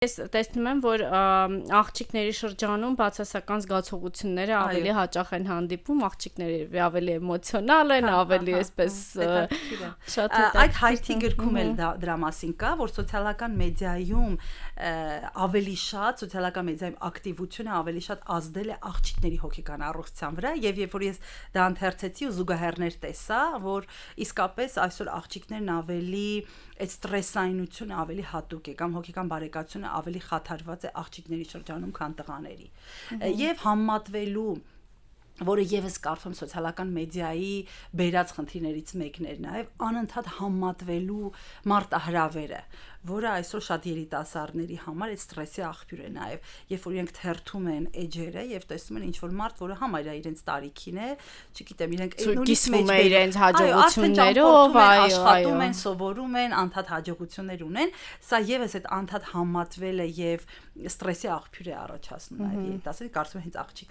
Ես տեսնում եմ, որ աղջիկների շրջանում բացասական զգացողությունները ավելի հաճախ են հանդիպում, աղջիկները ավելի էմոցիոնալ են, ավելի այսպես շատ այդ հայցի գրքում էլ դրա մասին կա, որ սոցիալական մեդիայում ավելի շատ սոցիալական մեդիայում ակտիվությունը ավելի շատ ազդել է աղջիկների հոգեկան առողջության վրա, եւ երբ որ ես դա ընթերցեցի ու զուգահեռներ տեսա, որ իսկապես այսօր աղջիկներն ավելի այդ ստրեսայնությունը ավելի հատուկ է կամ հոգեկան բարեկացությունը ավելի խաթարված է աղջիկների շրջանում, քան տղաների։ Եվ համատվելու, որը եւս կարծում սոցիալական մեդիայի բերած խնդիրներից մեկն էր նաեւ անընդհատ համատվելու մարտահրավերը, որը այսօր շատ երիտասարդների համար այդ ստրեսի աղբյուր է նաեւ, երբ որ իրենք թերթում են էջերը եւ տեսնում են ինչ-որ մարդ, որը համարյա իրենց տարիքին է, չգիտեմ, իրենք կիսվում է իրենց հաջողություններով, աշխատում են, սովորում են, անդադ հաջողություններ ունեն, սա եւս այդ անդադ համատվելը եւ ստրեսի աղբյուր է առաջացնում նաեւ երիտասարդի, կարծում եմ հենց աղջիկ